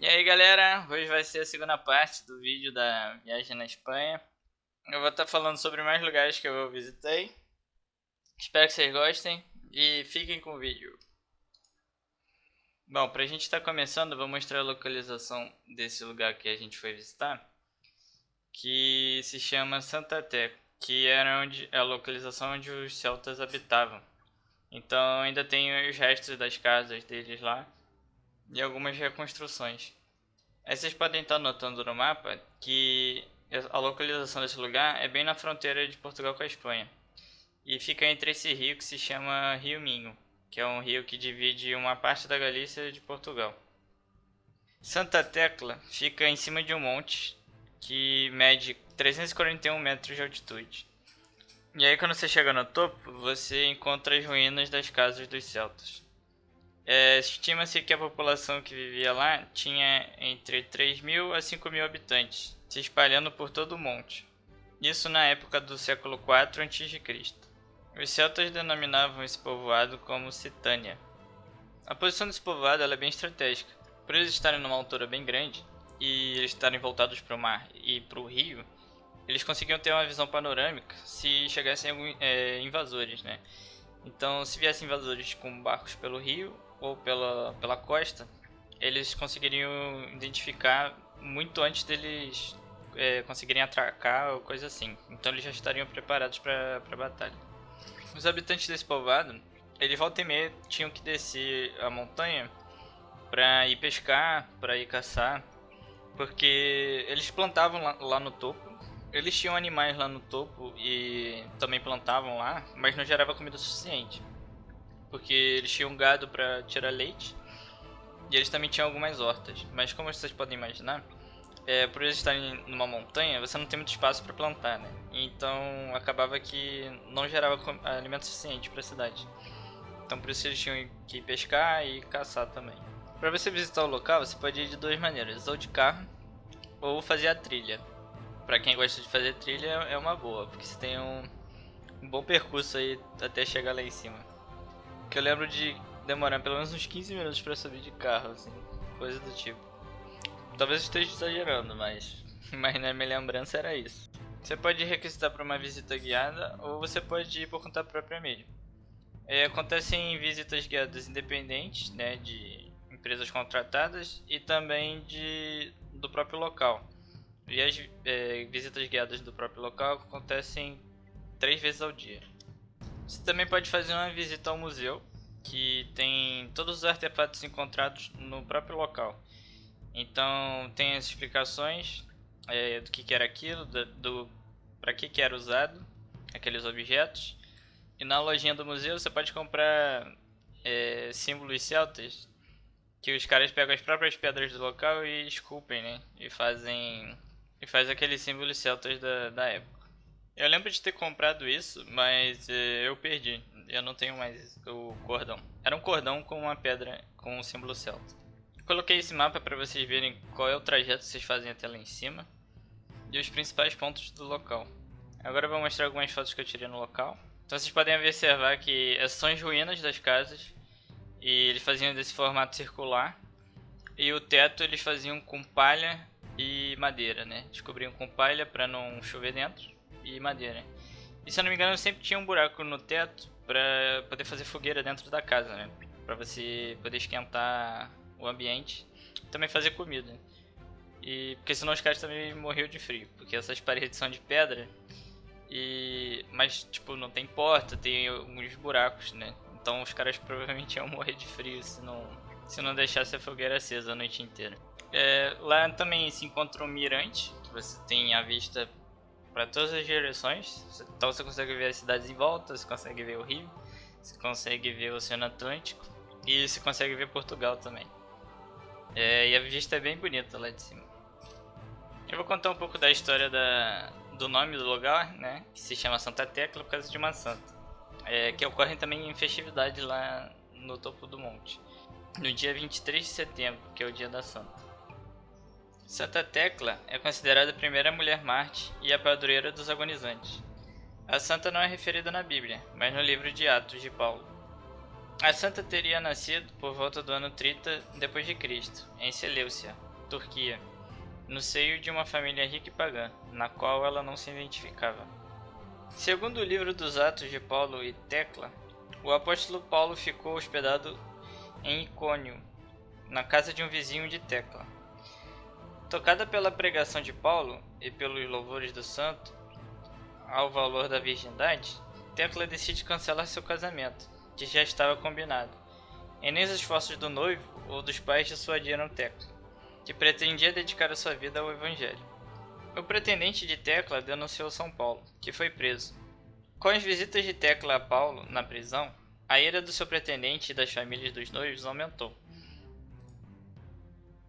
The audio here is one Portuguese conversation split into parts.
E aí galera, hoje vai ser a segunda parte do vídeo da viagem na Espanha. Eu vou estar falando sobre mais lugares que eu visitei. Espero que vocês gostem e fiquem com o vídeo. Bom, pra gente estar começando, eu vou mostrar a localização desse lugar que a gente foi visitar, que se chama Santa Tecla, que era a localização onde os celtas habitavam. Então ainda tem os restos das casas deles lá e algumas reconstruções. Aí vocês podem estar notando no mapa que a localização desse lugar é bem na fronteira de Portugal com a Espanha. E fica entre esse rio que se chama Rio Minho, que é um rio que divide uma parte da Galícia de Portugal. Santa Tecla fica em cima de um monte que mede 341 metros de altitude. E aí quando você chega no topo, você encontra as ruínas das casas dos celtas. Estima-se que a população que vivia lá tinha entre 3.000 a 5.000 habitantes, se espalhando por todo o monte. Isso na época do século IV a.C. Os celtas denominavam esse povoado como Citânia. A posição desse povoado é bem estratégica. Por eles estarem numa altura bem grande e eles estarem voltados para o mar e para o rio, eles conseguiam ter uma visão panorâmica se chegassem invasores, né? Então, se viessem invasores com barcos pelo rio ou pela costa, eles conseguiriam identificar muito antes deles conseguirem atracar ou coisa assim. Então eles já estariam preparados para a batalha. Os habitantes desse povoado, eles volta e meia tinham que descer a montanha para ir pescar, para ir caçar, porque eles plantavam lá no topo. Eles tinham animais lá no topo e também plantavam lá, mas não gerava comida suficiente. Porque eles tinham gado para tirar leite e eles também tinham algumas hortas. Mas como vocês podem imaginar, por eles estarem numa montanha, você não tem muito espaço para plantar, né? Então acabava que não gerava alimento suficiente para a cidade. Então por isso eles tinham que pescar e caçar também. Para você visitar o local, você pode ir de duas maneiras, ou de carro ou fazer a trilha. Para quem gosta de fazer trilha é uma boa, porque você tem um bom percurso aí até chegar lá em cima. Que eu lembro de demorar pelo menos uns 15 minutos para subir de carro, assim, coisa do tipo. Talvez eu esteja exagerando, mas na minha lembrança era isso. Você pode requisitar para uma visita guiada ou você pode ir por conta própria mesmo. Acontecem visitas guiadas independentes, né, de empresas contratadas e também do próprio local. E as visitas guiadas do próprio local acontecem 3 vezes ao dia. Você também pode fazer uma visita ao museu, que tem todos os artefatos encontrados no próprio local. Então tem as explicações do que era aquilo, para que era usado aqueles objetos. E na lojinha do museu você pode comprar símbolos celtas, que os caras pegam as próprias pedras do local e esculpem, né? E faz aqueles símbolos celtas da época. Eu lembro de ter comprado isso, mas eu perdi. Eu não tenho mais o cordão. Era um cordão com uma pedra com um símbolo celta. Coloquei esse mapa para vocês verem qual é o trajeto que vocês fazem até lá em cima e os principais pontos do local. Agora eu vou mostrar algumas fotos que eu tirei no local. Então vocês podem observar que essas são as ruínas das casas e eles faziam desse formato circular. E o teto eles faziam com palha e madeira, né? Descobriam com palha para não chover dentro e madeira. E se eu não me engano sempre tinha um buraco no teto para poder fazer fogueira dentro da casa, né? Para você poder esquentar o ambiente e também fazer comida. Porque senão os caras também morriam de frio, porque essas paredes são de pedra mas tipo não tem porta, tem alguns buracos, né? Então os caras provavelmente iam morrer de frio se não deixasse a fogueira acesa a noite inteira. Lá também se encontra um mirante, que você tem a vista para todas as direções. Então você consegue ver as cidades em volta, você consegue ver o rio, você consegue ver o Oceano Atlântico e você consegue ver Portugal também. E a vista é bem bonita lá de cima. Eu vou contar um pouco da história do nome do lugar, né, que se chama Santa Tecla por causa de uma santa, que ocorrem também em festividades lá no topo do monte, no dia 23 de setembro, que é o dia da santa. Santa Tecla é considerada a primeira mulher mártir e a padroeira dos agonizantes. A santa não é referida na Bíblia, mas no livro de Atos de Paulo. A santa teria nascido por volta do ano 30 d.C., em Seleucia, Turquia, no seio de uma família rica e pagã, na qual ela não se identificava. Segundo o livro dos Atos de Paulo e Tecla, o apóstolo Paulo ficou hospedado em Icônio, na casa de um vizinho de Tecla. Tocada pela pregação de Paulo e pelos louvores do santo ao valor da virgindade, Tecla decide cancelar seu casamento, que já estava combinado. E nem os esforços do noivo ou dos pais dissuadiram Tecla, que pretendia dedicar a sua vida ao evangelho. O pretendente de Tecla denunciou São Paulo, que foi preso. Com as visitas de Tecla a Paulo na prisão, a ira do seu pretendente e das famílias dos noivos aumentou,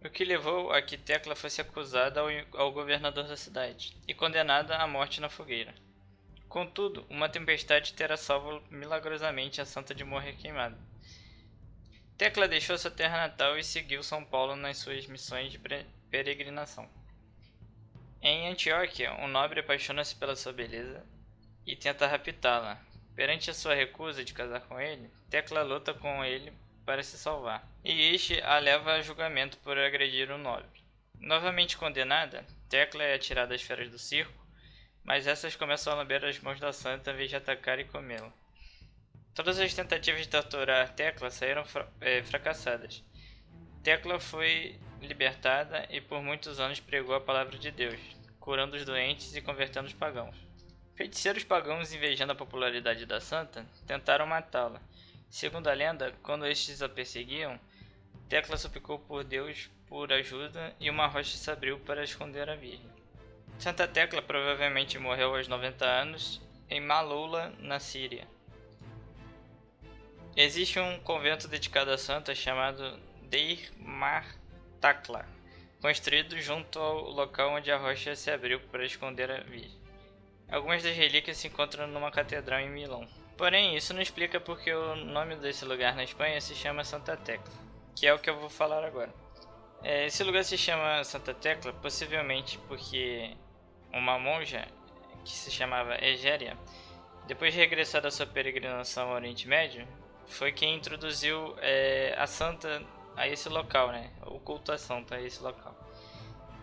o que levou a que Tecla fosse acusada ao governador da cidade e condenada à morte na fogueira. Contudo, uma tempestade terá salvo milagrosamente a santa de morrer queimada. Tecla deixou sua terra natal e seguiu São Paulo nas suas missões de peregrinação. Em Antioquia, um nobre apaixona-se pela sua beleza e tenta raptá-la. Perante a sua recusa de casar com ele, Tecla luta com ele para se salvar, e este a leva a julgamento por agredir o nobre. Novamente condenada, Tecla é atirada às feras do circo, mas essas começam a lamber as mãos da santa em vez de atacar e comê-la. Todas as tentativas de torturar Tecla saíram fracassadas. Tecla foi libertada e por muitos anos pregou a palavra de Deus, curando os doentes e convertendo os pagãos. Feiticeiros pagãos, invejando a popularidade da santa, tentaram matá-la. Segundo a lenda, quando estes a perseguiam, Tecla suplicou por Deus por ajuda e uma rocha se abriu para esconder a Virgem. Santa Tecla provavelmente morreu aos 90 anos em Malula, na Síria. Existe um convento dedicado à santa chamado Deir Mar Takla, construído junto ao local onde a rocha se abriu para esconder a Virgem. Algumas das relíquias se encontram numa catedral em Milão. Porém, isso não explica porque o nome desse lugar na Espanha se chama Santa Tecla, que é o que eu vou falar agora. Esse lugar se chama Santa Tecla possivelmente porque uma monja, que se chamava Egéria, depois de regressar da sua peregrinação ao Oriente Médio, foi quem introduziu a santa a esse local, né? O culto à santa a esse local.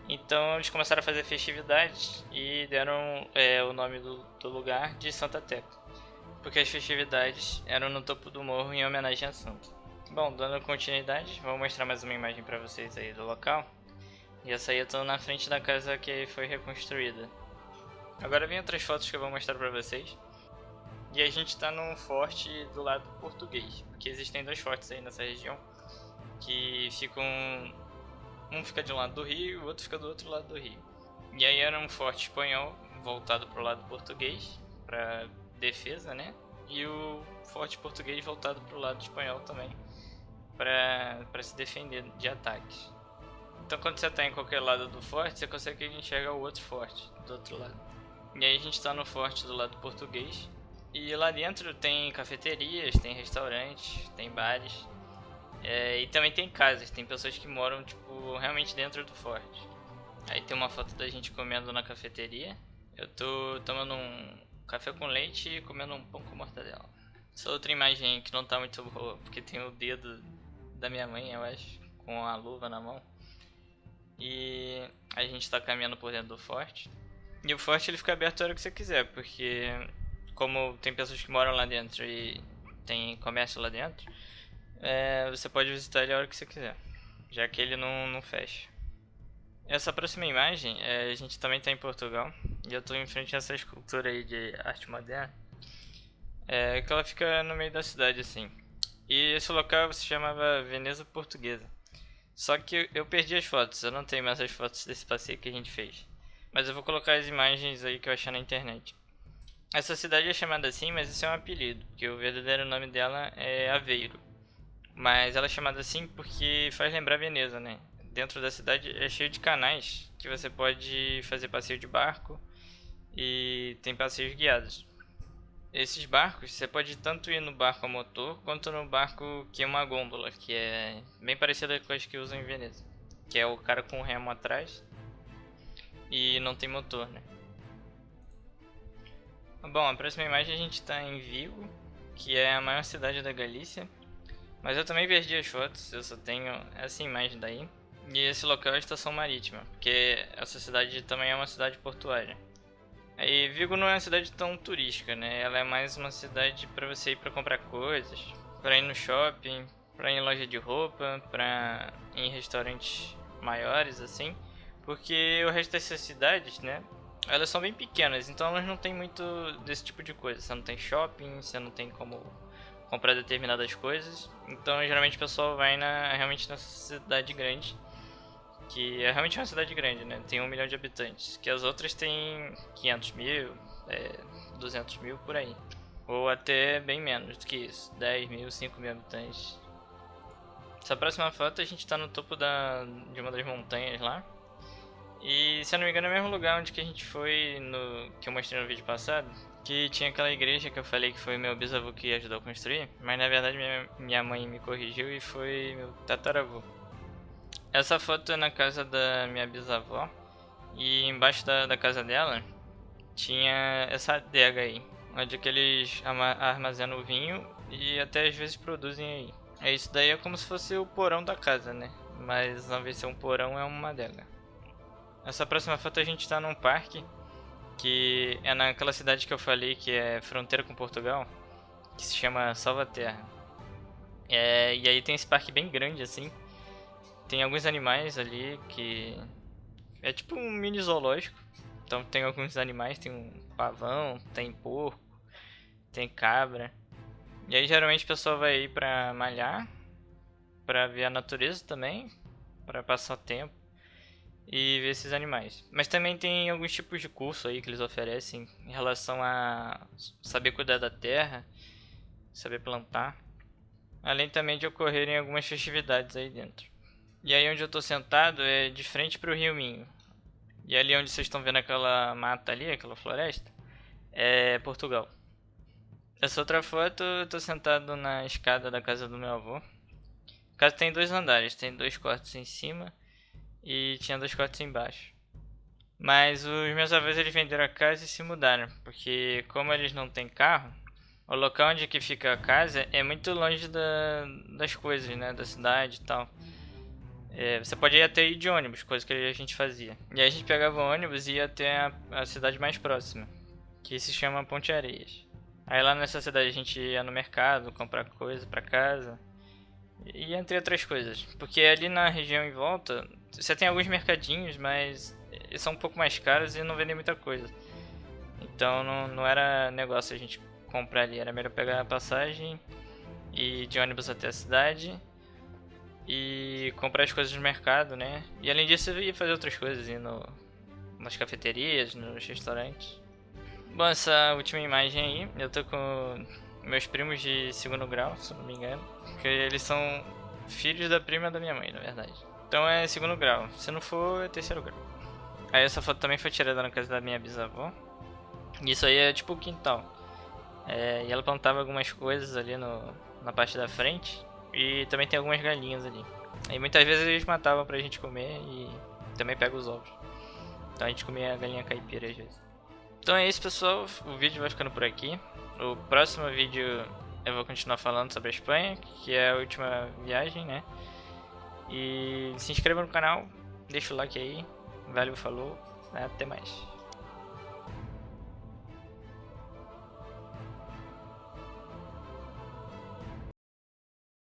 Então eles começaram a fazer festividades e deram o nome do lugar de Santa Tecla, porque as festividades eram no topo do morro em homenagem à santa. Bom, dando continuidade, vou mostrar mais uma imagem para vocês aí do local. E essa aí eu tô na frente da casa que foi reconstruída. Agora vem outras fotos que eu vou mostrar para vocês. E a gente tá num forte do lado português, porque existem dois fortes aí nessa região que ficam... Um fica de um lado do rio e o outro fica do outro lado do rio. E aí era um forte espanhol voltado pro lado português, para defesa, né? E o forte português voltado pro lado espanhol também, para se defender de ataques. Então quando você tá em qualquer lado do forte, você consegue enxergar o outro forte do outro lado. E aí a gente tá no forte do lado português. E lá dentro tem cafeterias, tem restaurantes, tem bares. E também tem casas, tem pessoas que moram tipo realmente dentro do forte. Aí tem uma foto da gente comendo na cafeteria. Eu tô tomando um café com leite e comendo um pão com mortadela. Essa outra imagem que não tá muito boa, porque tem o dedo da minha mãe, eu acho, com a luva na mão. E a gente tá caminhando por dentro do forte. E o forte ele fica aberto a hora que você quiser, porque como tem pessoas que moram lá dentro e tem comércio lá dentro, você pode visitar ele a hora que você quiser, já que ele não fecha. Essa próxima imagem, a gente também está em Portugal, e eu estou em frente a essa escultura aí de arte moderna, que ela fica no meio da cidade assim. E esse local se chamava Veneza Portuguesa. Só que eu perdi as fotos, eu não tenho mais as fotos desse passeio que a gente fez. Mas eu vou colocar as imagens aí que eu achei na internet. Essa cidade é chamada assim, mas isso é um apelido, porque o verdadeiro nome dela é Aveiro. Mas ela é chamada assim porque faz lembrar Veneza, né? Dentro da cidade é cheio de canais que você pode fazer passeio de barco e tem passeios guiados. Esses barcos, você pode tanto ir no barco a motor quanto no barco que é uma gôndola, que é bem parecida com as que usam em Veneza, que é o cara com o remo atrás e não tem motor, né? Bom, a próxima imagem a gente está em Vigo, que é a maior cidade da Galícia. Mas eu também perdi as fotos, eu só tenho essa imagem daí. E esse local é a estação marítima, porque essa cidade também é uma cidade portuária. Aí Vigo não é uma cidade tão turística, né? Ela é mais uma cidade para você ir para comprar coisas, para ir no shopping, para ir em loja de roupa, para ir em restaurantes maiores assim, porque o resto dessas cidades, né? Elas são bem pequenas, então elas não tem muito desse tipo de coisa. Você não tem shopping, você não tem como comprar determinadas coisas. Então geralmente o pessoal vai realmente nessa cidade grande, que é realmente uma cidade grande, né? Tem 1 milhão de habitantes, que as outras têm 500 mil, 200 mil por aí. Ou até bem menos do que isso, 10 mil, 5 mil habitantes. Essa próxima foto a gente tá no topo de uma das montanhas lá. E se eu não me engano é o mesmo lugar onde que a gente foi, que eu mostrei no vídeo passado. Que tinha aquela igreja que eu falei que foi meu bisavô que ajudou a construir. Mas na verdade minha mãe me corrigiu e foi meu tataravô. Essa foto é na casa da minha bisavó. E embaixo da casa dela tinha essa adega aí, onde que eles armazenam o vinho e até às vezes produzem aí. Isso daí é como se fosse o porão da casa, né? Mas ao invés de ser um porão é uma adega. Essa próxima foto a gente tá num parque, que é naquela cidade que eu falei que é fronteira com Portugal, que se chama Salvaterra. E aí tem esse parque bem grande assim. Tem alguns animais ali que é tipo um mini zoológico. Então tem alguns animais, tem um pavão, tem porco, tem cabra. E aí geralmente o pessoal vai aí pra malhar, pra ver a natureza também, pra passar tempo e ver esses animais. Mas também tem alguns tipos de curso aí que eles oferecem em relação a saber cuidar da terra, saber plantar. Além também de ocorrerem algumas festividades aí dentro. E aí onde eu tô sentado é de frente pro Rio Minho. E ali onde vocês estão vendo aquela mata ali, aquela floresta, é Portugal. Essa outra foto eu tô sentado na escada da casa do meu avô. A casa tem 2 andares, tem 2 quartos em cima e tinha 2 quartos embaixo. Mas os meus avós eles venderam a casa e se mudaram, porque como eles não têm carro, o local onde que fica a casa é muito longe das coisas, né, da cidade e tal. Você pode ir até ir de ônibus, coisa que a gente fazia. E aí a gente pegava o ônibus e ia até a cidade mais próxima, que se chama Ponte Areias. Aí lá nessa cidade a gente ia no mercado comprar coisa pra casa. E entre outras coisas. Porque ali na região em volta, você tem alguns mercadinhos, mas eles são um pouco mais caros e não vendem muita coisa. Então não era negócio a gente comprar ali. Era melhor pegar a passagem e ir de ônibus até a cidade e comprar as coisas no mercado, né? E além disso eu ia fazer outras coisas, ir nas cafeterias, nos restaurantes. Bom, essa última imagem aí, eu tô com meus primos de 2º grau, se não me engano. Porque eles são filhos da prima da minha mãe, na verdade. Então é 2º grau, se não for é 3º grau. Aí essa foto também foi tirada na casa da minha bisavó. E isso aí é tipo o quintal. E ela plantava algumas coisas ali na parte da frente. E também tem algumas galinhas ali. E muitas vezes eles matavam pra gente comer e também pega os ovos. Então a gente comia a galinha caipira às vezes. Então é isso, pessoal, o vídeo vai ficando por aqui. O próximo vídeo eu vou continuar falando sobre a Espanha, que é a última viagem, né? E se inscreva no canal, deixa o like aí. Valeu, falou, até mais.